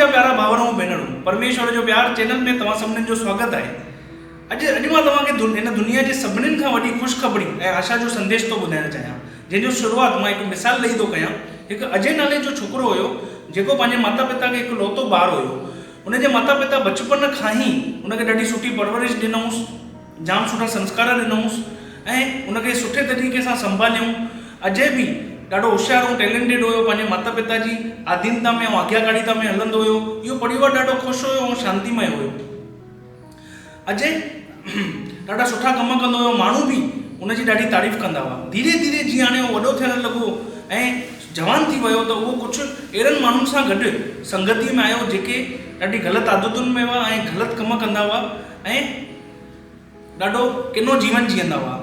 मुझा प्यारा भावरों भेनरूं, परमेश्वर जो प्यार चैनल में तव्हां सभिनीनि जो स्वागत है। अॼु मां तव्हांखे हिन दुनिया जी सभिनीनि खां वॾी ख़ुशख़बरी ऐं आशा जो संदेश थो ॿुधाइणु चाहियां, जंहिंजो शुरूआत मां हिकु मिसाल ॾेई थो कयां। हिकु अजय नाले जो छोकिरो हुयो जेको पंहिंजे माता पिता खे हिकु लोतो ॿारु हुयो। उनजे माता पिता बचपन खां ई उनखे ॾाढी सुठी परवरिश ॾिनऊंसि, जाम सुठा संस्कार ॾिनऊंसि ऐं उनखे सुठे तरीक़े सां संभालियऊं। अजय बि ॾाढो होशियारु ऐं टैलेंटेड हुयो, पंहिंजे माता पिता जी आधीनता में ऐं आज्ञाकारिता में हलंदो हुयो। इहो परिवार ॾाढो ख़ुशि हुयो ऐं शांतिमय हुयो। अजय ॾाढा सुठा कम कंदो हुयो, माण्हू बि उनजी ॾाढी तारीफ़ कंदा हुआ। धीरे धीरे जीअं हाणे उहो वॾो थियणु लॻो ऐं जवान थी वियो त उहो कुझु अहिड़नि माण्हुनि सां गॾु संगतीअ में आयो जेके ॾाढी ग़लति आदतुनि में हुआ ऐं ग़लति कम कंदा हुआ ऐं ॾाढो किनो जीवन जीअंदा हुआ।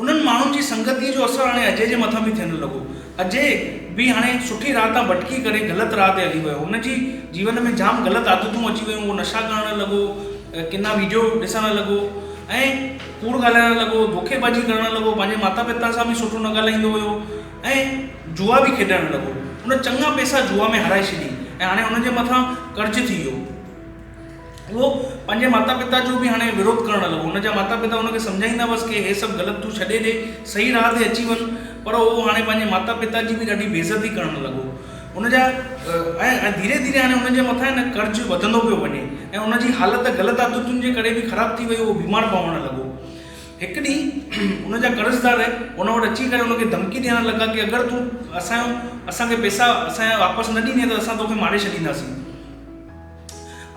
उन्हनि माण्हुनि जी संगतीअ जो असरु हाणे अजय जे मथां बि थियणु लॻो। अजय बि हाणे सुठी राह तां भटकी करे ग़लति राह ते हली वियो। हुनजी जीवन में जाम ग़लति आदतूं अची वियूं। उहो नशा करणु लॻो, किना वीडियो ॾिसणु लॻो ऐं कूड़ ॻाल्हाइणु लॻो, धोखेबाज़ी करणु लॻो, पंहिंजे माता पिता सां बि सुठो न ॻाल्हाईंदो हुयो ऐं जुआ बि खेॾणु लॻो। उन चङा पैसा जुआ में हाराए छॾी ऐं हाणे हुनजे मथां कर्ज़ थी वियो। उहो पंहिंजे माता पिता जो बि हाणे विरोध करणु लॻो। हुनजा माता पिता हुनखे सम्झाईंदा हुअसि कि हे सभु ग़लति तूं छॾे ॾे, सही राह ते अची वञ, पर उहो हाणे पंहिंजे माता पिता जी बि ॾाढी बेइज़ती करणु लॻो। हुनजा ऐं धीरे धीरे हाणे हुनजे मथां न कर्ज़ु वधंदो पियो वञे ऐं हुनजी हालति ग़लति आदतुनि जे करे बि ख़राबु थी वई। उहो बीमार पवणु लॻो। हिकु ॾींहुं हुनजा कर्ज़दार हुन वटि अची करे हुनखे धमकी ॾियणु लॻा कि अगरि तूं असांखे पैसा असांजा वापसि न ॾींदे त असां तोखे मारे छॾींदासीं।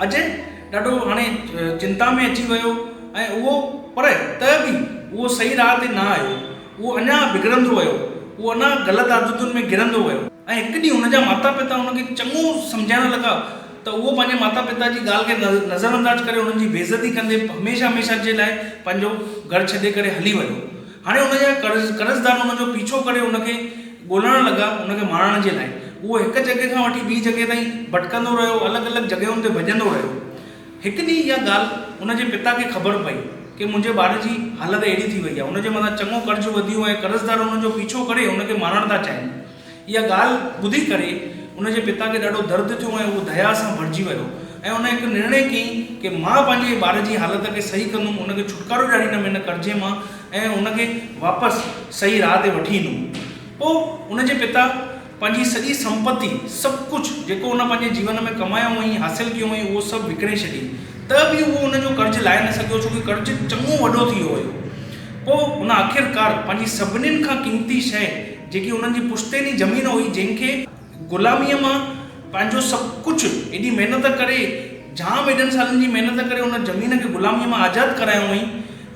अजय ॾाढो हाणे चिंता में अची वियो ऐं उहो पर त बि उहो सही राह ते न आयो। उहो अञा बिगड़ंदो वियो, उहो अञा ग़लति आदतुनि में घिरंदो वियो ऐं हिकु ॾींहुं हुनजा माता पिता हुनखे चङो सम्झाइणु लॻा त उहो पंहिंजे माता पिता जी ॻाल्हि खे नज़रअंदाज करे हुननि जी बेइज़ती कंदे हमेशह जे लाइ पंहिंजो घरु छॾे करे हली वियो। हाणे हुनजा कर्ज़दार हुनजो पीछो करे हुनखे ॻोल्हणु लॻा, हुनखे मारण जे लाइ। उहो हिकु जॻह खां वठी ॿी जॻह ताईं भटकंदो रहियो, अलॻि अलॻि जॻहियुनि ते भॼंदो रहियो। हिकु ॾींहुं इहा ॻाल्हि हुनजे पिता खे ख़बर पई कि मुंहिंजे ॿार जी हालति अहिड़ी थी वई आहे, हुनजे मथां चङो कर्ज़ु वधियो ऐं कर्ज़दार हुनजो पीछो करे हुनखे मारणु था चाहिनि। इहा ॻाल्हि ॿुधी करे हुनजे पिता खे ॾाढो दर्दु थियो ऐं उहो दया सां भरिजी वियो ऐं हुन हिकु निर्णय कयईं कि मां पंहिंजे ॿार जी हालति खे सही कंदुमि, हुनखे छुटकारो ॾियारींदुमि हिन कर्ज़े मां ऐं हुनखे वापसि सही राह ते वठी ईंदुमि। पोइ हुनजे पिता पंहिंजी सॼी संपत्ति, सभु कुझु जेको हुन पंहिंजे जीवन में कमायो हुअईं, हासिलु कयो हुअईं, उहो सभु विकिणे छॾी। त बि उहो हुनजो कर्ज़ु लाहे न सघियो छो कि कर्ज़ु चङो वॾो थी वियो हुयो। पोइ हुन आख़िरकार पंहिंजी सभिनीनि खां क़ीमती शइ जेकी हुननि जी पुश्तैनी ज़मीन हुई, जंहिंखे ग़ुलामीअ मां पंहिंजो सभु कुझु एॾी महिनत करे, जाम एॾनि सालनि जी महिनत करे हुन ज़मीन खे ग़ुलामीअ मां आज़ादु करायो हुअईं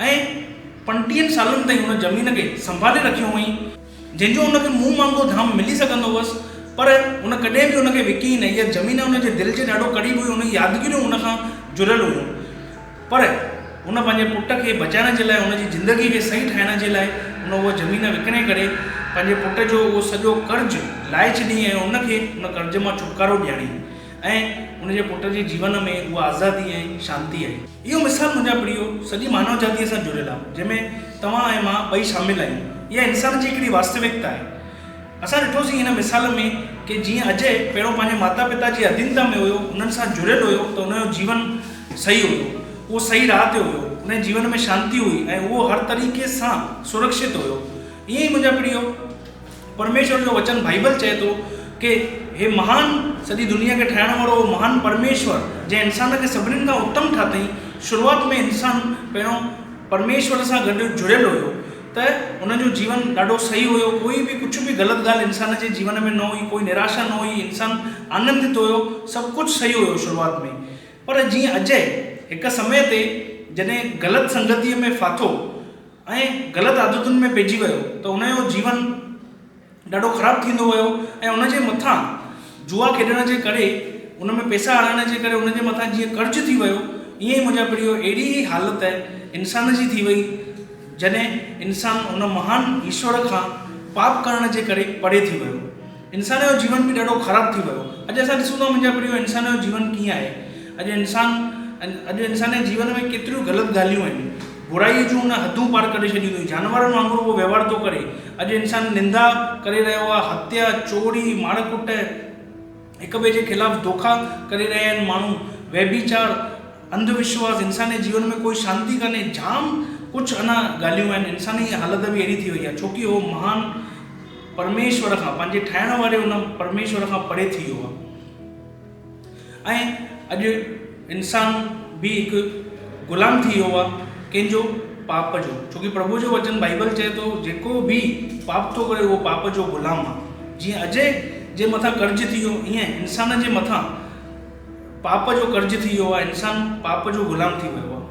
ऐं 35 सालनि ताईं हुन ज़मीन खे संभाले रखियो हुअईं, जंहिंजो हुनखे मुंहुं मांगो धाम मिली सघंदो हुअसि, पर हुन कॾहिं बि हुनखे विकी न। इहा ज़मीन हुनजे दिलि जे ॾाढो क़रीब हुई, हुन यादगिरियूं हुन खां जुड़ियल हुयूं। पर हुन पंहिंजे पुट खे बचाइण जे लाइ, हुनजी ज़िंदगी खे सही ठाहिण जे लाइ हुन उहा ज़मीन विकिणे करे पंहिंजे पुट जो उहो सॼो कर्ज़ु लाहे छॾी ऐं हुनखे हुन कर्ज़ मां छुटकारो ॾियारी ऐं हुनजे पुट जे जीवन में उहा आज़ादी ऐं शांती आई। इहो मिसाल मुंहिंजा प्रियो सॼी मानव जातीअ सां जुड़ियल आहे, जंहिंमें तव्हां ऐं मां ॿई शामिलु आहियूं। इहा इंसान जी हिकिड़ी वास्तविकता आहे। असां ॾिठोसीं हिन मिसाल में कि जीअं अजय पहिरियों पंहिंजे माता पिता जी अधीनता में हुयो, उन्हनि सां जुड़ियल हुयो, त हुनजो जीवन सही हुयो, उहो सही राह ते हुयो, हुन जीवन में शांती हुई ऐं उहो हर तरीक़े सां सुरक्षित हुयो। ईअं ई मुंहिंजा प्रियो परमेश्वर जो वचन बाइबल चए थो कि हे महान सॼी दुनिया खे ठाहिण वारो महान परमेश्वर जंहिं इंसान खे सभिनीनि खां उत्तम ठातईं, शुरूआत में इंसान पहिरियों परमेश्वर सां गॾु जुड़ियल हुयो त हुनजो जीवन ॾाढो सही हुयो। कोई बि कुझु बि ग़लति ॻाल्हि इंसान जे जीवन में न हुई, कोई निराशा न हुई, इंसान आनंदित हुयो, सभु कुझु सही हुयो शुरूआत में। पर जीअं अजय हिकु समय ते जॾहिं ग़लति संगतीअ में फाथो ऐं ग़लति आदतुनि में पइजी वियो त हुनजो जीवन ॾाढो ख़राबु थींदो वियो ऐं हुनजे मथां जुआ खेॾण जे करे, हुन में पैसा हराइण जे करे हुनजे मथां जीअं कर्ज़ु थी वियो, ईअं ई मुंहिंजा प्रियो अहिड़ी ई हालति इंसान जी थी वई जॾहिं इंसान हुन महान ईश्वर खां पाप करण जे करे परे थी वियो। इंसान जो जीवन बि ॾाढो ख़राबु थी वियो। अॼु असां ॾिसूं था मुंहिंजा प्रियो इंसान जो जीवन कीअं आहे। अॼु इंसान जे जीवन में केतिरियूं ग़लति ॻाल्हियूं आहिनि। बुराई जूं हुन हदूं पार करे छॾियूं अथई, जानवरनि वांगुरु उहो व्यवहार थो करे। अॼु इंसानु निंदा करे रहियो आहे, हत्या, चोरी, मार कुट, एक ॿिए जे खिलाफ़ धोखा करे रहिया आहिनि माण्हू, व्यभिचार, अंधविश्वास, इंसानी जीवन में कोई शांती कान्हे, जाम कुझु अञा ॻाल्हियूं आहिनि। इंसानी हालत बि अहिड़ी थी वई आहे छोकी उहो महान परमेश्वर खां, पंहिंजे ठाहिण वारे उन परमेश्वर खां परे थी वियो आहे। ऐं अॼु इंसान बि हिकु ग़ुलाम थी वियो आहे कंहिंजो, पाप जो। छोकी प्रभु जो वचन बाइबल चए थो जेको बि पाप थो करे उहो पाप जो ग़ुलाम आहे। जीअं अजय जे मथां कर्ज़ थी वियो, ईअं इंसान जे मथां पाप जो कर्ज़ थी वियो आहे, इंसान पाप जो ग़ुलाम थी वियो आहे।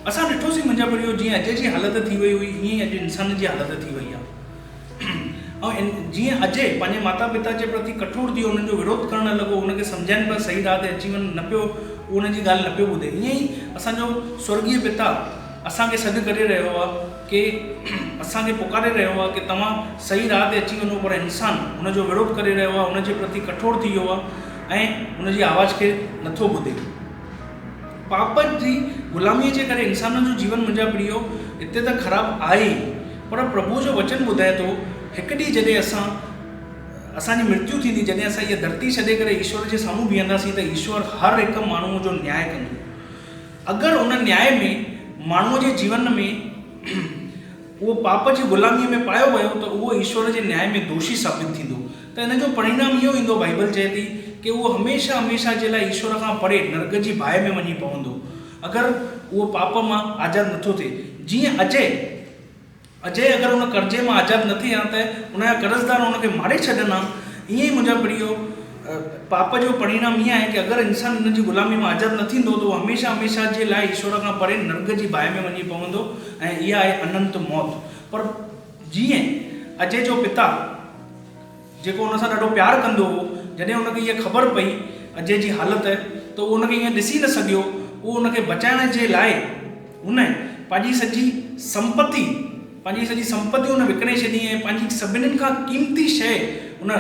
असां ॾिठोसीं मुंहिंजा प्रियो, जीअं अजय जी हालत थी वई हुई ईअं अॼु इंसान जी हालत थी वई आहे। ऐं जीअं अजय पंहिंजे माता पिता जे प्रति कठोर थी वियो, उन्हनि जो विरोध करणु लॻो, उनखे सम्झाइनि पिया सही राह ते अची वञ, न पियो उन जी ॻाल्हि न पियो ॿुधे। ईअं ई असांजो स्वर्गीय पिता असांखे सॾु करे रहियो आहे कि असांखे पुकारे रहियो आहे कि तव्हां सही राह ते अची वञो, पर इंसान हुनजो विरोध करे रहियो आहे, हुनजे प्रति कठोर थी वियो आहे ऐं हुनजी आवाज़ खे नथो ॿुधे। पाप जी ग़ुलामीअ जे करे इंसान जो जीवन मुंहिंजा प्रियो हिते त ख़राबु आहे, पर प्रभु जो वचन ॿुधाए थो हिकु ॾींहुं जॾहिं असांजी मृत्यु थींदी, जॾहिं असां इहा धरती छॾे करे ईश्वर जे साम्हूं बीहंदासीं त ईश्वर हर हिकु माण्हूअ जो न्याय कंदो। अगरि उन न्याय में माण्हूअ जे जीवन में उहो पाप जी ग़ुलामीअ में पायो वियो त उहो ईश्वर जे न्याय में दोषी साबित थींदो। त इन जो परिणाम इहो ईंदो, बाइबल चए थी कि उहो हमेशह हमेशह जे लाइ ईश्वर खां परे नर्क जी बाहि में वञी पवंदो अगरि उहो पाप मां आज़ादु नथो थिए। जीअं अजय अगरि उन कर्ज़े मां आज़ादु न थिए हा त उनजा कर्ज़दार उनखे मारे छॾनि हा। ईअं ई मुंहिंजा प्रियो पाप जो परिणाम ईअं आहे कि अगरि इंसानु हिन जी ग़ुलामी मां आज़ादु न थींदो त उहो हमेशह हमेशह जे लाइ ईश्वर खां परे नर्क जी बाहि में वञी पवंदो ऐं इहा आहे अनंत मौत। पर जीअं अजय जो पिता जेको हुन सां ॾाढो प्यारु कंदो हो, जॾहिं हुनखे इहा ख़बर पई अजय जी हालत त उहो हुनखे ईअं ॾिसी न सघियो, उहो हुनखे बचाइण जे लाइ हुन पंहिंजी सॼी संपत्ति हुन विकिणे छॾी ऐं पंहिंजी सभिनीनि खां क़ीमती शइ हुन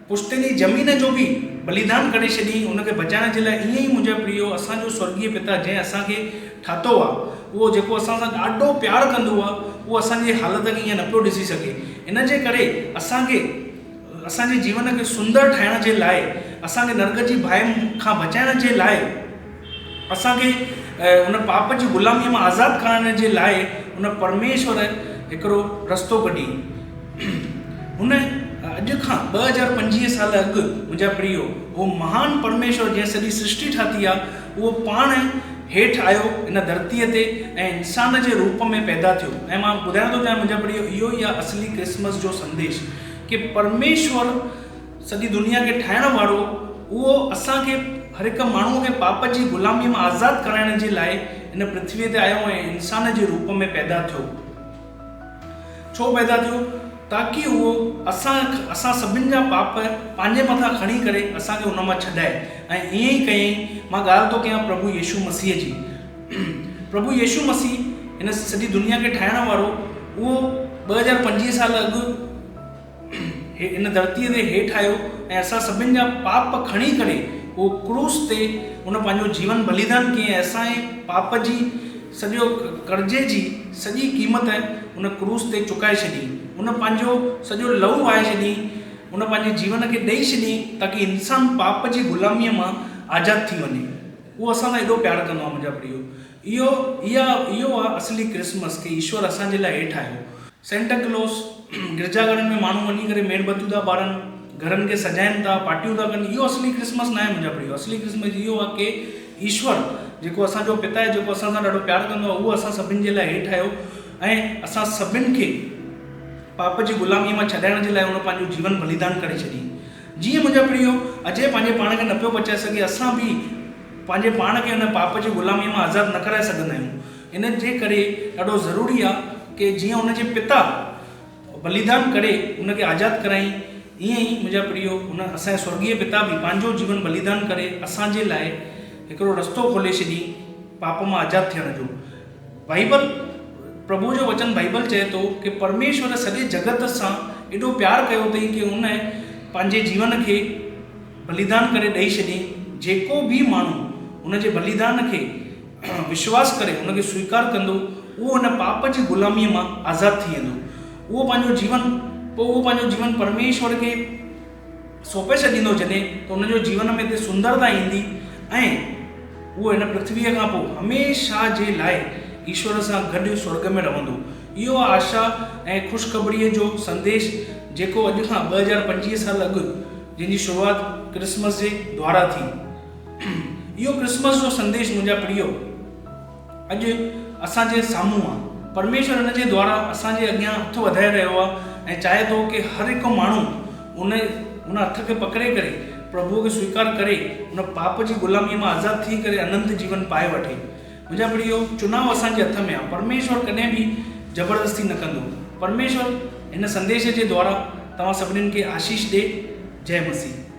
पुश्तैनी ज़मीन जो बि बलिदान करे छॾी हुनखे बचाइण जे लाइ। ईअं ई मुंहिंजा प्रियो असांजो स्वर्गीय पिता जंहिं असांखे ठातो आहे, उहो जेको असां सां ॾाढो प्यारु कंदो आहे, उहो असांजी हालत खे ईअं न पियो ॾिसी सघे। इन जे करे असांजे जीवन खे सुंदर ठाहिण जे लाइ, असांखे नर्क जी बाहि खां बचाइण जे लाइ, असांखे हुन पाप जी ग़ुलामीअ मां आज़ादु करण जे लाइ हुन परमेश्वर हिकिड़ो रस्तो कढी। हुन अॼु खां 2025 साल अॻु मुंहिंजा प्रियो उहो महान परमेश्वर जंहिं सॼी सृष्टि ठाती आहे, उहो पाण हेठि आयो हिन धरतीअ ते ऐं इंसान जे रूप में पैदा थियो। ऐं मां ॿुधाइण थो चाहियां मुंहिंजा प्रियो, इहो ई आहे असली क्रिसमस जो संदेश कि परमेश्वर सॼी दुनिया खे ठाहिण वारो उहो असांखे हर हिकु माण्हूअ खे पाप जी ग़ुलामीअ मां आज़ादु कराइण जे लाइ हिन पृथ्वीअ ते आयो ऐं इंसान जे रूप में पैदा थियो। छो पैदा थियो? ताकी उहो असां सभिनि जा पाप पंहिंजे मथां खणी करे असांखे उन मां छॾाए। ऐं ईअं ई कयईं। मां ॻाल्हि थो कयां प्रभु यीशू मसीह जी। प्रभु यीशू मसीह हिन सॼी दुनिया खे ठाहिण वारो उहो 2025 साल अॻु हिन धरतीअ ते हेठि आयो ऐं असां सभिनि जा पाप खणी करे उहो क्रूस ते उन पंहिंजो जीवन बलिदान कयईं। असांजे पाप जी सॼो कर्ज़े जी सॼी क़ीमत उन क्रूस ते चुकाए छॾी। उन पंहिंजो सॼो लहू वहाए छॾी, उन पंहिंजे जीवन खे ॾेई छॾी ताकी इंसान पाप जी ग़ुलामीअ मां आज़ादु थी वञे। उहो असां सां एॾो प्यारु कंदो आहे मुंहिंजा प्रियो। इहो आहे असली क्रिसमस कि ईश्वर असांजे लाइ हेठि आयो। सेंटा क्लॉस गिरजाघरनि में माण्हू वञी करे मेणबतियूं था ॿारनि, घरनि खे सजाइनि था, पार्टियूं था कनि। इहो असली क्रिसमस न आहे मुंहिंजा प्रियो। असली क्रिसमस इहो आहे कि ईश्वर जेको असांजो पिता आहे, जेको असां सां ॾाढो प्यारु कंदो आहे, उहो असां सभिनि जे लाइ हेठि आयो ऐं असां सभिनि खे पाप जी ग़ुलामीअ मां छॾाइण जे लाइ हुन पंहिंजो जीवन बलिदान करे छॾी। जीअं मुंहिंजा प्रियो अजय पंहिंजे पाण खे न पियो बचाए सघे, असां बि पंहिंजे पाण खे हुन पाप जी ग़ुलामीअ मां आज़ादु न कराए सघंदा आहियूं। इन जे करे ॾाढो ज़रूरी आहे कि जीअं हुनजे पिता बलिदान करे हुनखे आज़ादु कराई, ईअं ई मुंहिंजा प्रियो हुन असांजे स्वर्गीय पिता बि पंहिंजो जीवन बलिदान करे असांजे लाइ हिकिड़ो रस्तो खोले छॾी पाप मां आज़ादु थियण जो। बाइबल प्रभु जो वचन बाइबल चए थो कि परमेश्वर सॼे जगत सां एॾो प्यारु कयो अथई कि हुन पंहिंजे जीवन खे बलिदान करे ॾेई छॾी। जेको बि माण्हू हुन जे बलिदान खे विश्वास करे हुनखे स्वीकार कंदो, उहो हुन पाप जी ग़ुलामीअ मां आज़ादु थी वेंदो। उहो पंहिंजो जीवन परमेश्वर खे सौंपे छॾींदो जॾहिं त उनजो जीवन में हिते सुंदरता ईंदी ऐं उहो हिन पृथ्वीअ खां पोइ हमेशह जे लाइ ईश्वर सां गॾु स्वर्ग में रहंदो। इहो आहे आशा ऐं ख़ुशख़बरीअ जो संदेश जेको अॼु खां 2025 साल अॻु जंहिंजी शुरूआति क्रिसमस जे द्वारा थी। इहो क्रिसमस जो संदेश मुंहिंजा प्रियो अॼु असांजे साम्हूं आहे। परमेश्वर हिन जे द्वारा असांजे अॻियां हथ वधाए रहियो आहे ऐं चाहे थो कि हर हिकु माण्हू उन हथ खे पकड़े करे प्रभुअ खे स्वीकार करे उन पाप जी ग़ुलामीअ मां आज़ादु थी करे अनंत जीवन पाए वठे। मुंहिंजा प्रियो, चुनाव असांजे हथ में आहे। परमेश्वर कॾहिं बि ज़बरदस्ती न कंदो। परमेश्वर हिन संदेश जे द्वारा तव्हां सभिनीनि खे आशीष ॾे। जय मसीह।